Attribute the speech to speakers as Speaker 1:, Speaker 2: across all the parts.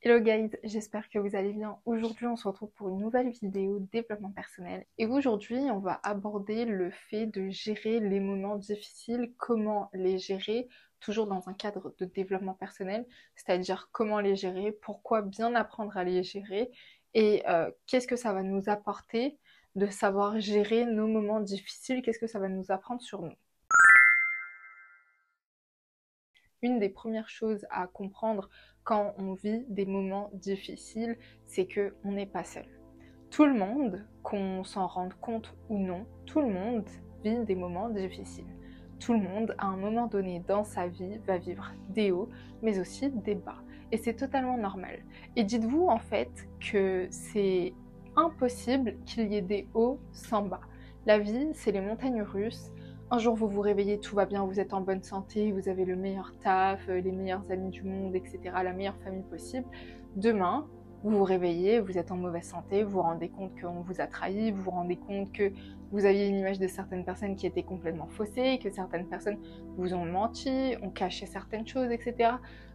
Speaker 1: Hello guys, j'espère que vous allez bien. Aujourd'hui, on se retrouve pour une nouvelle vidéo développement personnel. Et aujourd'hui, on va aborder le fait de gérer les moments difficiles, comment les gérer, toujours dans un cadre de développement personnel, c'est-à-dire comment les gérer, pourquoi bien apprendre à les gérer et qu'est-ce que ça va nous apporter de savoir gérer nos moments difficiles, qu'est-ce que ça va nous apprendre sur nous. Une des premières choses à comprendre quand on vit des moments difficiles, c'est que on n'est pas seul. Tout le monde, qu'on s'en rende compte ou non, tout le monde vit des moments difficiles. Tout le monde, à un moment donné dans sa vie, va vivre des hauts, mais aussi des bas. Et c'est totalement normal. Et dites-vous en fait que c'est impossible qu'il y ait des hauts sans bas. La vie, c'est les montagnes russes. Un jour, vous vous réveillez, tout va bien, vous êtes en bonne santé, vous avez le meilleur taf, les meilleurs amis du monde, etc., la meilleure famille possible. Demain, vous vous réveillez, vous êtes en mauvaise santé, vous vous rendez compte qu'on vous a trahi, vous vous rendez compte que vous aviez une image de certaines personnes qui était complètement faussée, que certaines personnes vous ont menti, ont caché certaines choses, etc.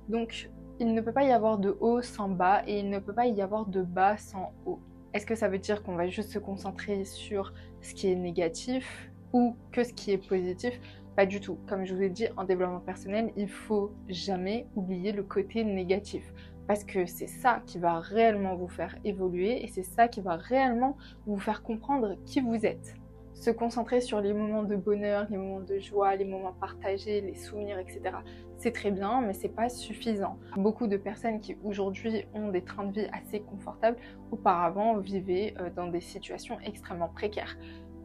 Speaker 1: Donc, il ne peut pas y avoir de haut sans bas et il ne peut pas y avoir de bas sans haut. Est-ce que ça veut dire qu'on va juste se concentrer sur ce qui est négatif ou que ce qui est positif? Pas du tout. Comme je vous ai dit, en développement personnel, il faut jamais oublier le côté négatif. Parce que c'est ça qui va réellement vous faire évoluer et c'est ça qui va réellement vous faire comprendre qui vous êtes. Se concentrer sur les moments de bonheur, les moments de joie, les moments partagés, les souvenirs, etc. C'est très bien, mais c'est pas suffisant. Beaucoup de personnes qui aujourd'hui ont des trains de vie assez confortables, auparavant vivaient dans des situations extrêmement précaires.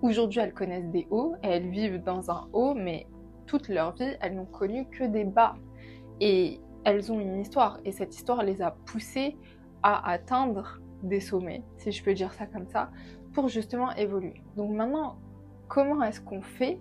Speaker 1: Aujourd'hui, elles connaissent des hauts et elles vivent dans un haut, mais toute leur vie, elles n'ont connu que des bas. Et elles ont une histoire, et cette histoire les a poussées à atteindre des sommets, si je peux dire ça comme ça, pour justement évoluer. Donc maintenant, comment est-ce qu'on fait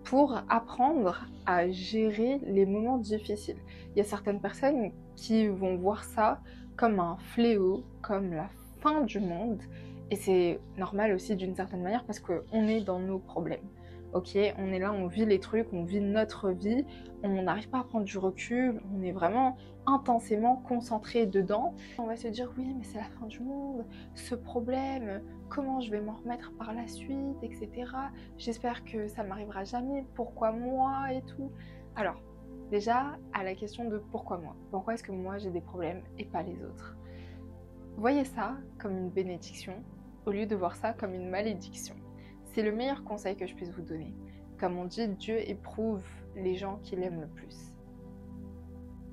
Speaker 1: pour apprendre à gérer les moments difficiles? Il y a certaines personnes qui vont voir ça comme un fléau, comme la fin du monde, et c'est normal aussi d'une certaine manière parce qu'on est dans nos problèmes. Ok, on est là, on vit les trucs, on vit notre vie, on n'arrive pas à prendre du recul, on est vraiment intensément concentré dedans. On va se dire oui, mais c'est la fin du monde, ce problème, comment je vais m'en remettre par la suite, etc. J'espère que ça m'arrivera jamais, pourquoi moi et tout. Alors, déjà, à la question de pourquoi moi? Pourquoi est-ce que moi j'ai des problèmes et pas les autres? Voyez ça comme une bénédiction au lieu de voir ça comme une malédiction. C'est le meilleur conseil que je puisse vous donner. Comme on dit, Dieu éprouve les gens qu'il aime le plus.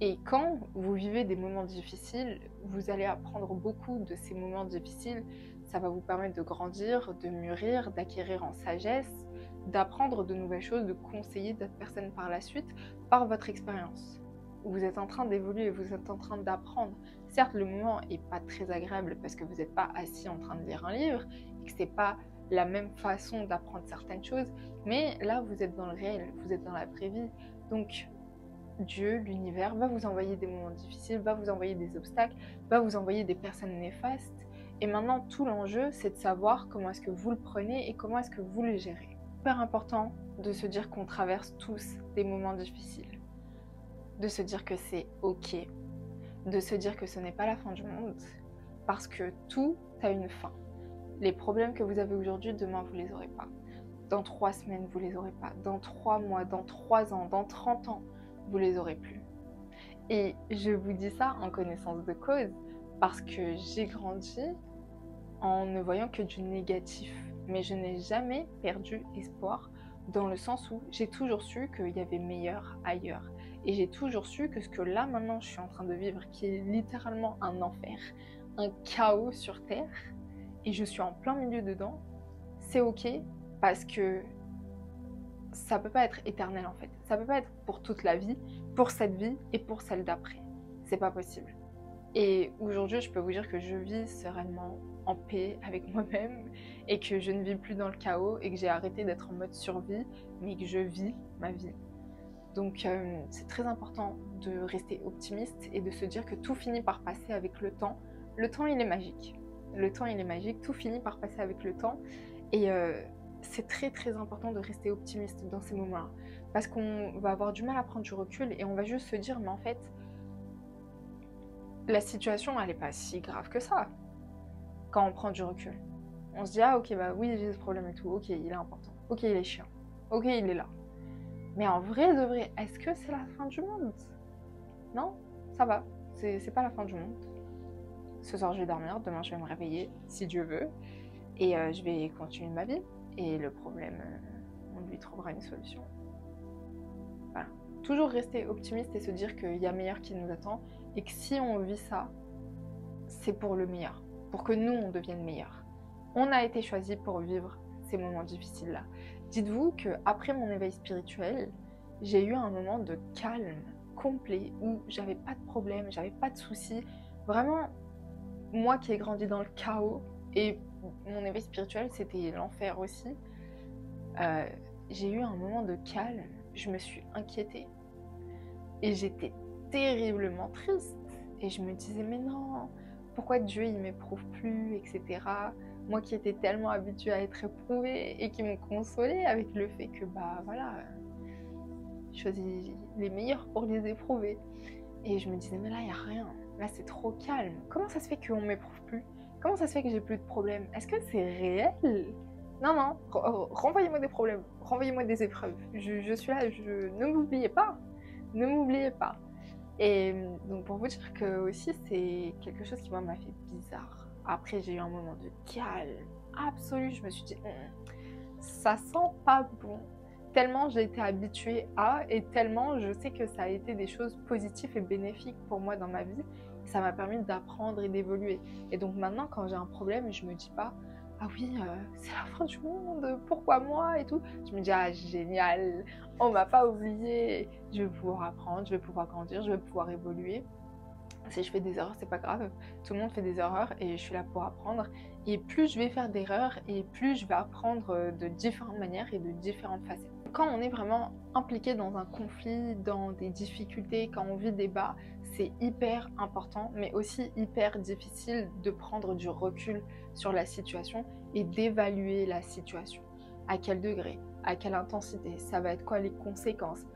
Speaker 1: Et quand vous vivez des moments difficiles, vous allez apprendre beaucoup de ces moments difficiles. Ça va vous permettre de grandir, de mûrir, d'acquérir en sagesse, d'apprendre de nouvelles choses, de conseiller d'autres personnes par la suite par votre expérience. Vous êtes en train d'évoluer, vous êtes en train d'apprendre. Certes, le moment n'est pas très agréable parce que vous n'êtes pas assis en train de lire un livre et que ce n'est pas la même façon d'apprendre certaines choses, mais là, vous êtes dans le réel, vous êtes dans la vraie vie. Donc, Dieu, l'univers, va vous envoyer des moments difficiles, va vous envoyer des obstacles, va vous envoyer des personnes néfastes. Et maintenant, tout l'enjeu, c'est de savoir comment est-ce que vous le prenez et comment est-ce que vous le gérez. Super important de se dire qu'on traverse tous des moments difficiles, de se dire que c'est ok, de se dire que ce n'est pas la fin du monde, parce que tout a une fin. Les problèmes que vous avez aujourd'hui, demain, vous les aurez pas. Dans 3 semaines, vous les aurez pas. Dans 3 mois, dans 3 ans, dans 30 ans, vous les aurez plus. Et je vous dis ça en connaissance de cause parce que j'ai grandi en ne voyant que du négatif. Mais je n'ai jamais perdu espoir dans le sens où j'ai toujours su qu'il y avait meilleur ailleurs. Et j'ai toujours su que ce que là maintenant je suis en train de vivre, qui est littéralement un enfer, un chaos sur Terre, et je suis en plein milieu dedans, c'est ok parce que ça peut pas être éternel en fait. Ça peut pas être pour toute la vie, pour cette vie et pour celle d'après. C'est pas possible. Et aujourd'hui, je peux vous dire que je vis sereinement, en paix avec moi-même et que je ne vis plus dans le chaos et que j'ai arrêté d'être en mode survie, mais que je vis ma vie. Donc c'est très important de rester optimiste et de se dire que tout finit par passer avec le temps. Le temps, il est magique. Le temps, il est magique. Tout finit par passer avec le temps. Et c'est très très important de rester optimiste dans ces moments-là. Parce qu'on va avoir du mal à prendre du recul et on va juste se dire, mais en fait, la situation, elle n'est pas si grave que ça, quand on prend du recul. On se dit, ah ok, bah oui, j'ai ce problème et tout, ok, il est important, ok, il est chiant, ok, il est là. Mais en vrai de vrai, est-ce que c'est la fin du monde? Non, ça va, c'est pas la fin du monde. Ce soir, je vais dormir, demain, je vais me réveiller, si Dieu veut, et je vais continuer ma vie. Et le problème, on lui trouvera une solution. Voilà. Toujours rester optimiste et se dire qu'il y a meilleur qui nous attend, et que si on vit ça, c'est pour le meilleur, pour que nous, on devienne meilleurs. On a été choisi pour vivre ces moments difficiles-là. Dites-vous qu'après mon éveil spirituel, j'ai eu un moment de calme complet où j'avais pas de problème, j'avais pas de soucis. Vraiment, moi qui ai grandi dans le chaos, et mon éveil spirituel, c'était l'enfer aussi, j'ai eu un moment de calme, je me suis inquiétée. Et j'étais terriblement triste. Et je me disais, mais non, pourquoi Dieu il m'éprouve plus, etc. Moi qui étais tellement habituée à être éprouvée et qui me consolait avec le fait que, bah voilà, je choisis les meilleurs pour les éprouver. Et je me disais, mais là, il n'y a rien. Là, c'est trop calme. Comment ça se fait qu'on ne m'éprouve plus? Comment ça se fait que j'ai plus de problèmes? Est-ce que c'est réel? Non, non, renvoyez-moi des problèmes, renvoyez-moi des épreuves. Je suis là, ne m'oubliez pas. Ne m'oubliez pas. Et donc pour vous dire que aussi c'est quelque chose qui moi m'a fait bizarre. Après j'ai eu un moment de calme absolu, je me suis dit ça sent pas bon. Tellement j'ai été habituée à, et tellement je sais que ça a été des choses positives et bénéfiques pour moi dans ma vie. Ça m'a permis d'apprendre et d'évoluer. Et donc maintenant quand j'ai un problème, je me dis pas ah oui, c'est la fin du monde, pourquoi moi et tout. Je me dis ah génial, on m'a pas oublié, je vais pouvoir apprendre, je vais pouvoir grandir, je vais pouvoir évoluer. Si je fais des erreurs, c'est pas grave, tout le monde fait des erreurs et je suis là pour apprendre. Et plus je vais faire d'erreurs et plus je vais apprendre de différentes manières et de différentes facettes. Quand on est vraiment impliqué dans un conflit, dans des difficultés, quand on vit des bas, c'est hyper important, mais aussi hyper difficile de prendre du recul sur la situation et d'évaluer la situation. À quel degré, à quelle intensité, ça va être quoi les conséquences,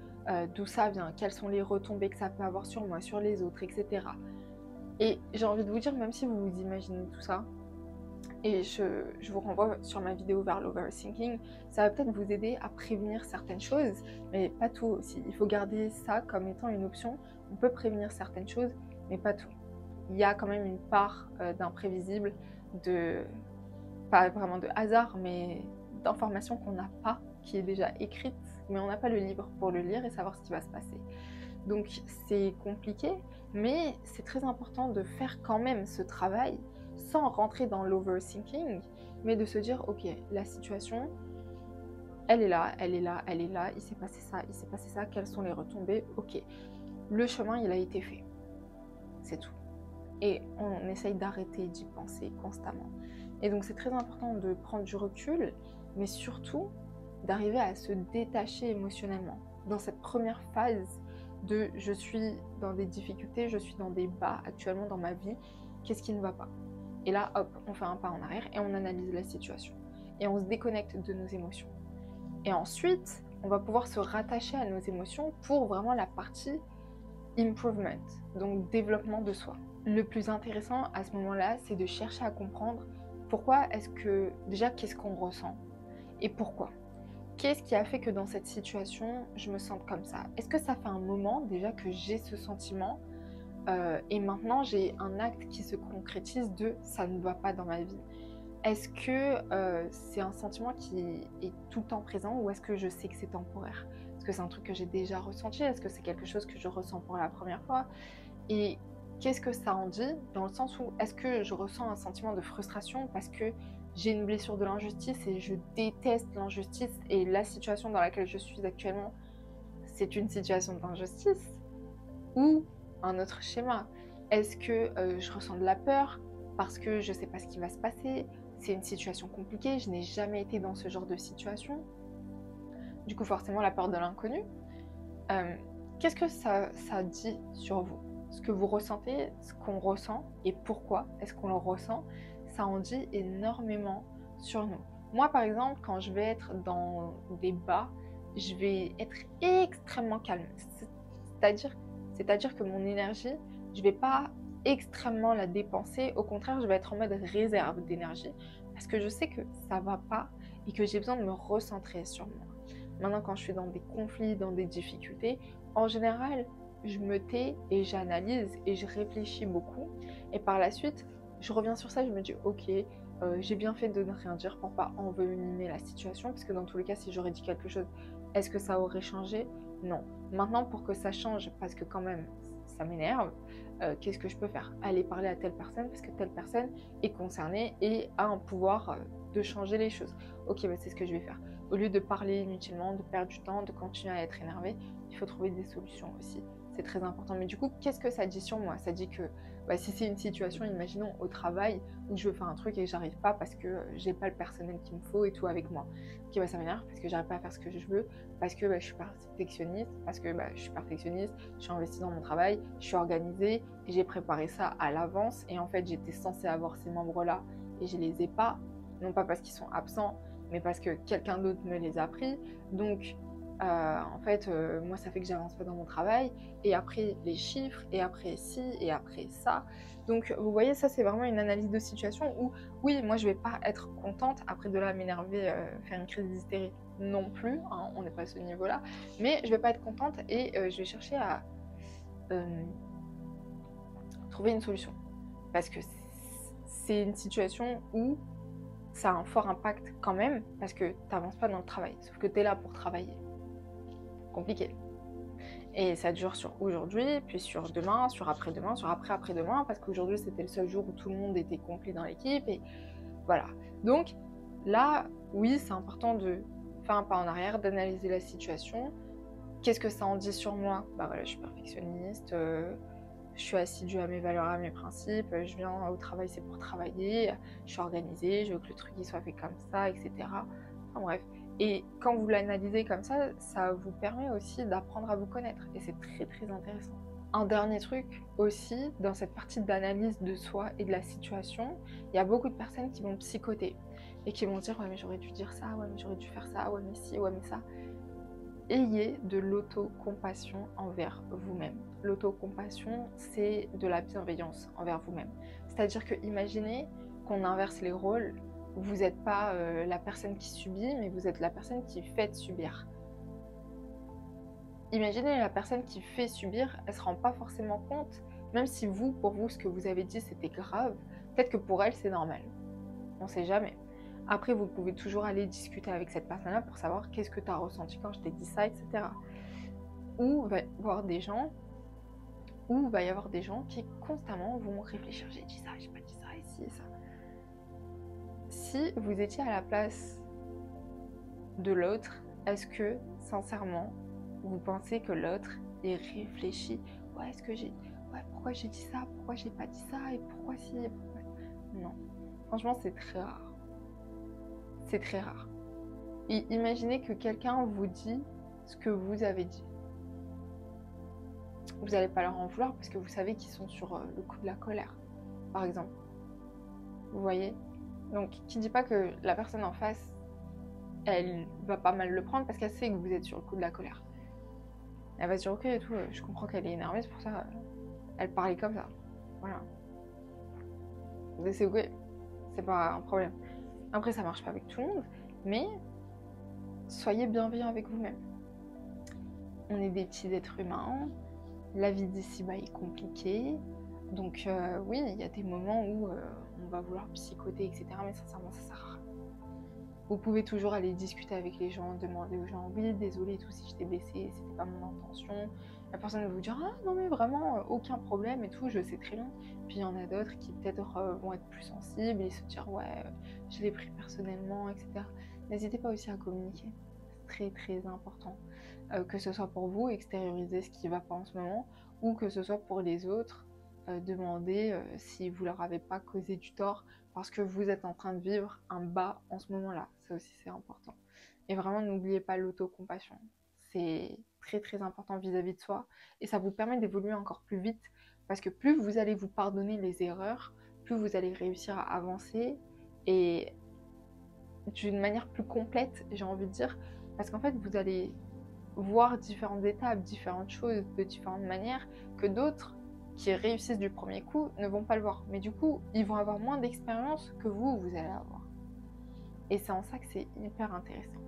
Speaker 1: d'où ça vient, quelles sont les retombées que ça peut avoir sur moi, sur les autres, etc. Et j'ai envie de vous dire, même si vous vous imaginez tout ça, et je vous renvoie sur ma vidéo vers l'overthinking, ça va peut-être vous aider à prévenir certaines choses, mais pas tout aussi. Il faut garder ça comme étant une option. On peut prévenir certaines choses, mais pas tout. Il y a quand même une part d'imprévisible, pas vraiment de hasard, mais d'informations qu'on n'a pas, qui est déjà écrite, mais on n'a pas le livre pour le lire et savoir ce qui va se passer. Donc c'est compliqué, mais c'est très important de faire quand même ce travail sans rentrer dans l'overthinking, mais de se dire ok, la situation, elle est là, elle est là, elle est là, il s'est passé ça, quelles sont les retombées, ok. Le chemin, il a été fait. C'est tout. Et on essaye d'arrêter d'y penser constamment. Et donc c'est très important de prendre du recul, mais surtout d'arriver à se détacher émotionnellement. Dans cette première phase de je suis dans des difficultés, je suis dans des bas actuellement dans ma vie, qu'est-ce qui ne va pas? Et là, hop, on fait un pas en arrière et on analyse la situation. Et on se déconnecte de nos émotions. Et ensuite, on va pouvoir se rattacher à nos émotions pour vraiment la partie improvement, donc développement de soi. Le plus intéressant à ce moment-là, c'est de chercher à comprendre pourquoi est-ce que, déjà, qu'est-ce qu'on ressent et pourquoi. Qu'est-ce qui a fait que dans cette situation, je me sente comme ça? Est-ce que ça fait un moment déjà que j'ai ce sentiment et maintenant j'ai un acte qui se concrétise de ça ne va pas dans ma vie? Est-ce que c'est un sentiment qui est tout le temps présent ou est-ce que je sais que c'est temporaire? Est-ce que c'est un truc que j'ai déjà ressenti? Est-ce que c'est quelque chose que je ressens pour la première fois? Et qu'est-ce que ça en dit? Dans le sens où est-ce que je ressens un sentiment de frustration parce que j'ai une blessure de l'injustice et je déteste l'injustice et la situation dans laquelle je suis actuellement, c'est une situation d'injustice? Ou un autre schéma? Est-ce que je ressens de la peur parce que je ne sais pas ce qui va se passer? C'est une situation compliquée, je n'ai jamais été dans ce genre de situation. Du coup, forcément, la peur de l'inconnu. Qu'est-ce que ça dit sur vous? Ce que vous ressentez, ce qu'on ressent et pourquoi est-ce qu'on le ressent, ça en dit énormément sur nous. Moi, par exemple, quand je vais être dans des bas, je vais être extrêmement calme. C'est-à-dire que mon énergie, je vais pas extrêmement la dépenser. Au contraire, je vais être en mode réserve d'énergie parce que je sais que ça va pas et que j'ai besoin de me recentrer sur moi. Maintenant, quand je suis dans des conflits, dans des difficultés, en général, je me tais et j'analyse et je réfléchis beaucoup. Et par la suite, je reviens sur ça, je me dis ok, j'ai bien fait de ne rien dire pour pas envenimer la situation, parce que dans tous les cas, si j'aurais dit quelque chose, est-ce que ça aurait changé? Non. Maintenant, pour que ça change, parce que quand même, ça m'énerve, qu'est-ce que je peux faire? Aller parler à telle personne, parce que telle personne est concernée et a un pouvoir de changer les choses. Ok, bah, c'est ce que je vais faire. Au lieu de parler inutilement, de perdre du temps, de continuer à être énervé, il faut trouver des solutions aussi. C'est très important. Mais du coup, qu'est-ce que ça dit sur moi? Ça dit que bah, si c'est une situation, imaginons au travail, où je veux faire un truc et que j'arrive pas parce que j'ai pas le personnel qu'il me faut et tout avec moi. Ok, bah, ça m'énerve parce que j'arrive pas à faire ce que je veux, parce que bah, je suis perfectionniste, je suis investie dans mon travail, je suis organisée, et j'ai préparé ça à l'avance et en fait j'étais censée avoir ces membres-là et je les ai pas, non pas parce qu'ils sont absents, mais parce que quelqu'un d'autre me les a pris. Donc en fait, moi ça fait que j'avance pas dans mon travail, et après les chiffres, et après ci, et après ça. Donc vous voyez, ça c'est vraiment une analyse de situation où oui, moi je vais pas être contente, après de là m'énerver, faire une crise d'hystérie non plus, hein, on n'est pas à ce niveau-là, mais je vais pas être contente et je vais chercher à trouver une solution. Parce que c'est une situation où ça a un fort impact quand même, parce que tu n'avances pas dans le travail, sauf que tu es là pour travailler. Compliqué. Et ça dure sur aujourd'hui, puis sur demain, sur après-demain, sur après-après-demain, parce qu'aujourd'hui c'était le seul jour où tout le monde était complet dans l'équipe, et voilà. Donc là, oui, c'est important de faire un pas en arrière, d'analyser la situation. Qu'est-ce que ça en dit sur moi? Bah voilà, je suis perfectionniste, je suis assidue à mes valeurs, à mes principes, je viens au travail, c'est pour travailler, je suis organisée, je veux que le truc il soit fait comme ça, etc. Enfin bref. Et quand vous l'analysez comme ça vous permet aussi d'apprendre à vous connaître. Et c'est très très intéressant. Un dernier truc aussi, dans cette partie d'analyse de soi et de la situation, il y a beaucoup de personnes qui vont psychoter et qui vont dire ouais mais j'aurais dû dire ça, ouais mais j'aurais dû faire ça, ouais mais si, ouais mais ça. Ayez de l'autocompassion envers vous-même. L'autocompassion, c'est de la bienveillance envers vous-même. C'est-à-dire que imaginez qu'on inverse les rôles. Vous n'êtes pas la personne qui subit, mais vous êtes la personne qui fait subir. Imaginez la personne qui fait subir, elle ne se rend pas forcément compte, même si vous, pour vous, ce que vous avez dit, c'était grave, peut-être que pour elle, c'est normal. On ne sait jamais. Après, vous pouvez toujours aller discuter avec cette personne-là pour savoir qu'est-ce que tu as ressenti quand je t'ai dit ça, etc. Ou va y avoir des gens qui constamment vont réfléchir, j'ai dit ça, j'ai pas dit ça, ici et ça. Si vous étiez à la place de l'autre, est-ce que, sincèrement, vous pensez que l'autre est réfléchi? Ouais, pourquoi j'ai dit ça, pourquoi j'ai pas dit ça, et pourquoi si, et pourquoi... Non. Franchement, c'est très rare. C'est très rare. Et imaginez que quelqu'un vous dit ce que vous avez dit. Vous n'allez pas leur en vouloir parce que vous savez qu'ils sont sur le coup de la colère, par exemple. Vous voyez? Donc, qui dit pas que la personne en face, elle va pas mal le prendre parce qu'elle sait que vous êtes sur le coup de la colère. Elle va se dire ok et tout, je comprends qu'elle est énervée, c'est pour ça elle parlait comme ça. Voilà. C'est ok, c'est pas un problème. Après, ça marche pas avec tout le monde, mais soyez bienveillant avec vous-même. On est des petits êtres humains, la vie d'ici-bas est compliquée, donc oui, il y a des moments où on va vouloir psychoter, etc. Mais sincèrement, ça sert à rien. Vous pouvez toujours aller discuter avec les gens, demander aux gens, oui, désolé, tout si je t'ai blessé, c'était pas mon intention. La personne va vous dire, ah non mais vraiment, aucun problème et tout, je sais très bien. Puis il y en a d'autres qui peut-être vont être plus sensibles et se dire, ouais, je l'ai pris personnellement, etc. N'hésitez pas aussi à communiquer, c'est très très important. Que ce soit pour vous, extérioriser ce qui ne va pas en ce moment, ou que ce soit pour les autres, demander si vous leur avez pas causé du tort parce que vous êtes en train de vivre un bas en ce moment-là. Ça aussi, c'est important. Et vraiment, n'oubliez pas l'autocompassion. C'est très très important vis-à-vis de soi et ça vous permet d'évoluer encore plus vite parce que plus vous allez vous pardonner les erreurs, plus vous allez réussir à avancer et d'une manière plus complète, j'ai envie de dire, parce qu'en fait, vous allez voir différentes étapes, différentes choses de différentes manières que d'autres qui réussissent du premier coup ne vont pas le voir. Mais du coup, ils vont avoir moins d'expérience que vous allez avoir. Et c'est en ça que c'est hyper intéressant.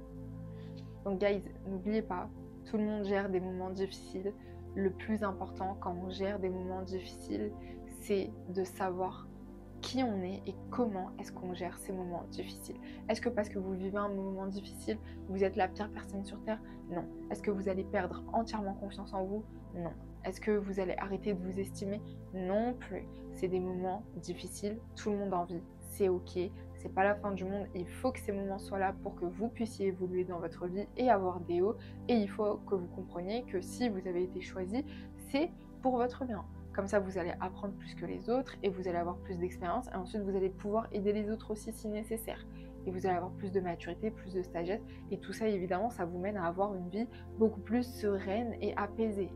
Speaker 1: Donc guys, n'oubliez pas, tout le monde gère des moments difficiles. Le plus important quand on gère des moments difficiles, c'est de savoir qui on est et comment est-ce qu'on gère ces moments difficiles. Est-ce que parce que vous vivez un moment difficile, vous êtes la pire personne sur Terre? Non. Est-ce que vous allez perdre entièrement confiance en vous? Non. Est-ce que vous allez arrêter de vous estimer? Non plus. C'est des moments difficiles, tout le monde en vit, c'est ok, c'est pas la fin du monde, il faut que ces moments soient là pour que vous puissiez évoluer dans votre vie et avoir des hauts, et il faut que vous compreniez que si vous avez été choisi, c'est pour votre bien. Comme ça, vous allez apprendre plus que les autres et vous allez avoir plus d'expérience et ensuite vous allez pouvoir aider les autres aussi si nécessaire. Et vous allez avoir plus de maturité, plus de sagesse et tout ça, évidemment, ça vous mène à avoir une vie beaucoup plus sereine et apaisée.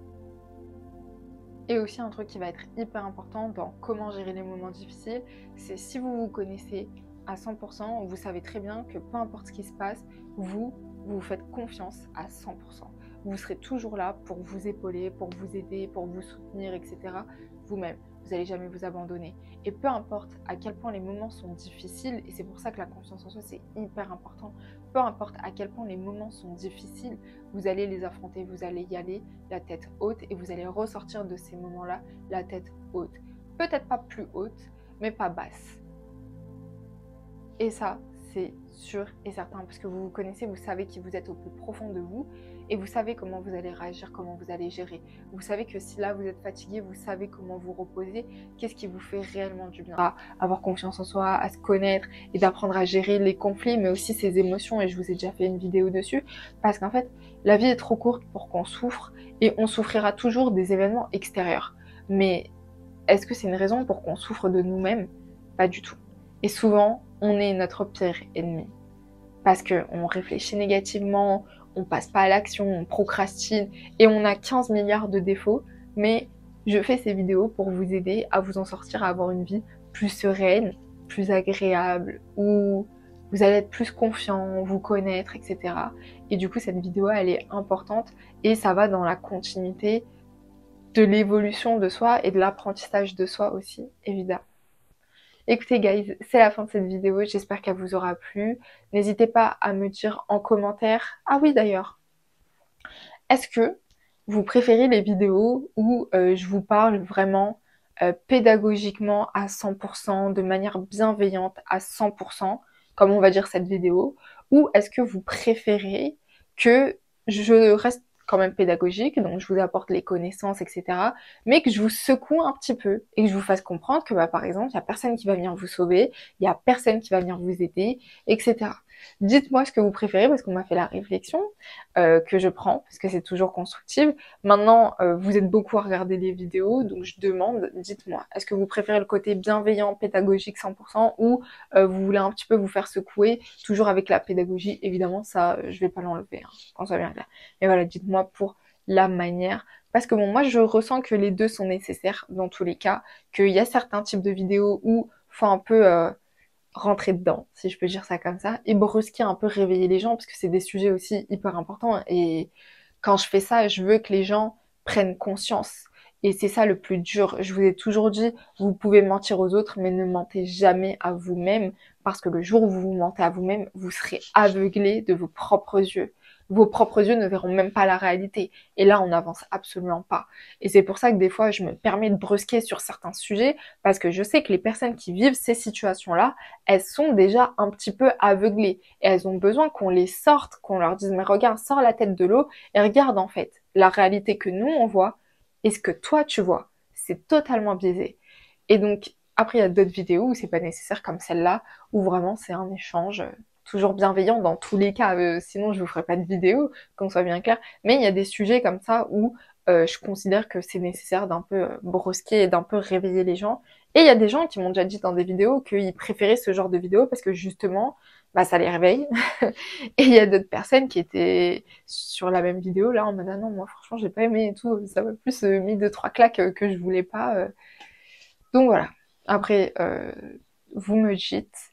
Speaker 1: Et aussi un truc qui va être hyper important dans comment gérer les moments difficiles, c'est si vous vous connaissez à 100%, vous savez très bien que peu importe ce qui se passe, vous faites confiance à 100%. Vous serez toujours là pour vous épauler, pour vous aider, pour vous soutenir, etc. Vous-même, vous n'allez jamais vous abandonner. Et peu importe à quel point les moments sont difficiles, et c'est pour ça que la confiance en soi c'est hyper important, peu importe à quel point les moments sont difficiles, vous allez les affronter, vous allez y aller la tête haute et vous allez ressortir de ces moments-là la tête haute. Peut-être pas plus haute, mais pas basse. Et ça, c'est sûr et certain, parce que vous vous connaissez, vous savez qui vous êtes au plus profond de vous, et vous savez comment vous allez réagir, comment vous allez gérer. Vous savez que si là vous êtes fatigué, vous savez comment vous reposer, qu'est-ce qui vous fait réellement du bien. À avoir confiance en soi, à se connaître, et d'apprendre à gérer les conflits, mais aussi ses émotions, et je vous ai déjà fait une vidéo dessus, parce qu'en fait, la vie est trop courte pour qu'on souffre, et on souffrira toujours des événements extérieurs. Mais est-ce que c'est une raison pour qu'on souffre de nous-mêmes? Pas du tout. Et souvent, on est notre pire ennemi. Parce qu'on réfléchit négativement, on passe pas à l'action, on procrastine et on a 15 milliards de défauts. Mais je fais ces vidéos pour vous aider à vous en sortir, à avoir une vie plus sereine, plus agréable, où vous allez être plus confiant, vous connaître, etc. Et du coup, cette vidéo, elle est importante et ça va dans la continuité de l'évolution de soi et de l'apprentissage de soi aussi, évidemment. Écoutez guys, c'est la fin de cette vidéo, j'espère qu'elle vous aura plu. N'hésitez pas à me dire en commentaire. Ah oui d'ailleurs, est-ce que vous préférez les vidéos où je vous parle vraiment pédagogiquement à 100%, de manière bienveillante à 100%, comme on va dire cette vidéo, ou est-ce que vous préférez que je reste quand même pédagogique, donc je vous apporte les connaissances, etc., mais que je vous secoue un petit peu et que je vous fasse comprendre que par exemple, il n'y a personne qui va venir vous sauver, il n'y a personne qui va venir vous aider, etc. Dites-moi ce que vous préférez parce qu'on m'a fait la réflexion que je prends parce que c'est toujours constructif. Maintenant, vous êtes beaucoup à regarder les vidéos, donc je demande, dites-moi, est-ce que vous préférez le côté bienveillant, pédagogique 100% ou vous voulez un petit peu vous faire secouer, toujours avec la pédagogie? Évidemment, ça, je vais pas l'enlever, hein, qu'on soit bien clair. Mais voilà, dites-moi pour la manière. Parce que bon, moi, je ressens que les deux sont nécessaires dans tous les cas, qu'il y a certains types de vidéos où faut un peu rentrer dedans, si je peux dire ça comme ça, et brusquer un peu, réveiller les gens, parce que c'est des sujets aussi hyper importants, et quand je fais ça, je veux que les gens prennent conscience, et c'est ça le plus dur. Je vous ai toujours dit, vous pouvez mentir aux autres, mais ne mentez jamais à vous-même, parce que le jour où vous mentez à vous-même, vous serez aveuglé de vos propres yeux. Vos propres yeux ne verront même pas la réalité. Et là, on n'avance absolument pas. Et c'est pour ça que des fois, je me permets de brusquer sur certains sujets, parce que je sais que les personnes qui vivent ces situations-là, elles sont déjà un petit peu aveuglées. Et elles ont besoin qu'on les sorte, qu'on leur dise, mais regarde, sors la tête de l'eau et regarde en fait la réalité que nous, on voit et ce que toi, tu vois. C'est totalement biaisé. Et donc, après, il y a d'autres vidéos où c'est pas nécessaire comme celle-là, où vraiment c'est un échange toujours bienveillant dans tous les cas, sinon je vous ferai pas de vidéo, qu'on soit bien clair. Mais il y a des sujets comme ça où je considère que c'est nécessaire d'un peu brusquer et d'un peu réveiller les gens. Et il y a des gens qui m'ont déjà dit dans des vidéos qu'ils préféraient ce genre de vidéos parce que justement, ça les réveille. Et il y a d'autres personnes qui étaient sur la même vidéo là en mode ah non, moi franchement j'ai pas aimé et tout, ça m'a plus mis 2-3 claques que je voulais pas. Donc voilà. Après, vous me dites.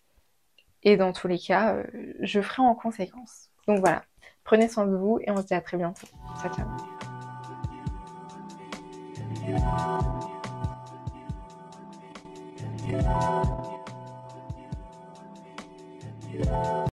Speaker 1: Et dans tous les cas, je ferai en conséquence. Donc voilà, prenez soin de vous et on se dit à très bientôt. Ciao, ciao.